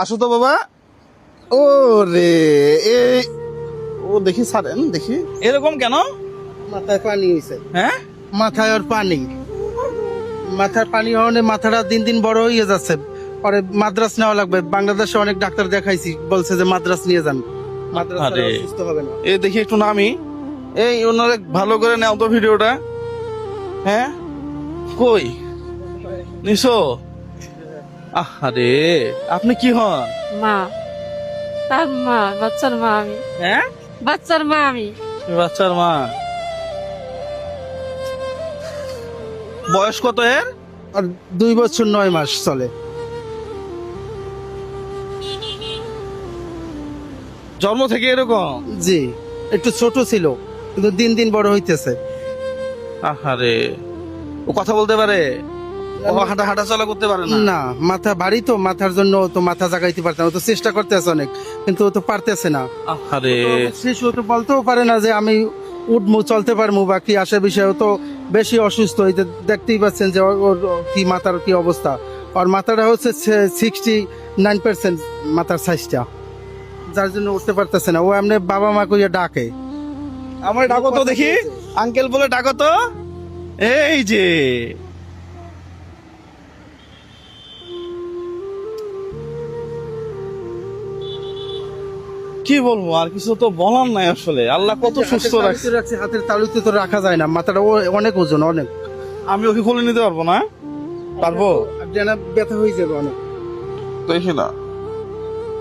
আসো তো বাবা। ও রে, এই ও দেখি ছাড়েন দেখি, এরকম কেন? মাথায় পানি হয়েছে, হ্যাঁ, মাথায় ওর পানি, মাথার পানি হওয়ানে মাথাটা দিন দিন বড় হয়ে যাচ্ছে। পরে মাদ্রাস নেওয়া লাগবে। বাংলাদেশে অনেক ডাক্তার দেখাইছি, বলছে যে মাদ্রাস নিয়ে যান, মাদ্রাস আরে। ছাড়া সুস্থ হবে না। এই দেখি একটু নামি। এই ওনারে ভালো করে নাও তো ভিডিওটা। হ্যাঁ, কই নিশো? আরে আপনি কি হন? মা, তার মা, বাচ্চার মা আমি, হ্যাঁ, বাচ্চার মা আমি। বাচ্চার মা। বয়স কত এর? আর 2 বছর 9 মাস চলে। জন্ম থেকে এরকম? জি, একটু ছোট ছিল কিন্তু দিন দিন বড় হইতেছে। আহারে, ও কথা বলতে পারে? ও হাঁটা চলা করতে পারে না? না, মাথা ভারী তো, মাথার জন্য ও তো মাথা জাগাইতে পারতে না। ও তো চেষ্টা করতেছে অনেক, কিন্তু ও তো পারতেছে না। আহারে, শিশু তো বলতেও পারে না যে আমি উঠবো, চলতে পারবো বা কি আসে বিষয়। ও তো বেশি অসুস্থ। এই যে দেখতেই পাচ্ছেন যে ওর কি মাথার কি অবস্থা। ওর মাথাটা হচ্ছে 69% মাথার সাইজটা, যার জন্য উঠতে পারতেছে না। ও এমনি বাবা মা কইয়া ডাকে। আমার ডাকো তো দেখি, আঙ্কেল বলে ডাকো তো। এই যে কি বলবো, আর কিছু তো বলার নাই আসলে। আল্লাহ কত সুস্থ রাখছে। হাতের তালুতে তো রাখা যায় না, মাথাটা অনেক ওজন, অনেক। আমি ওকে খুলে নিতে পারবো না? পারবো? জানা ব্যথা হয়ে যাবে অনেক। দেখি না।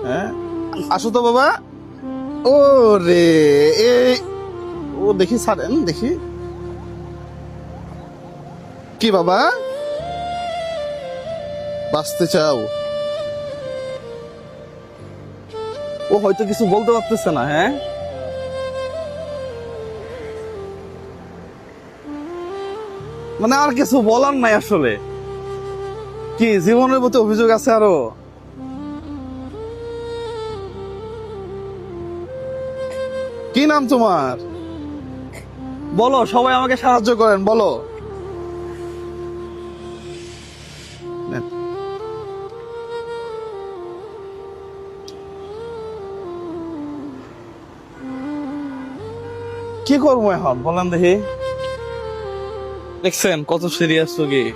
হ্যাঁ, আসো তো বাবা। ও রে, এই ও দেখি ছাড়েন দেখি। কি বাবা, বাঁচতে চাও? ও হয়তো কিছু বলতে পারতেছে না। হ্যাঁ, মানে আর কিছু বলার নাই আসলে। কি জীবনের প্রতি অভিযোগ আছে আরো? কি নাম তোমার? বলো, সবাই আমাকে সাহায্য করেন, বলো। নেন। কি করবো এখন বলেন দেখি? দেখছেন কত সিরিয়াস রোগী।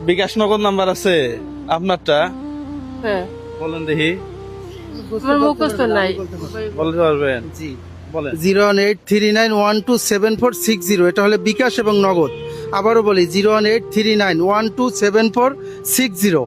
বিকাশ নগদ নাম্বার আছে আপনারটা? হ্যাঁ, বলেন দেখি। আমার মুখস্থ নাই। বলতে পারবেন? জি, বলেন। 01839127460, এটা হলে বিকাশ এবং নগদ। আবারও বলি 01839127460।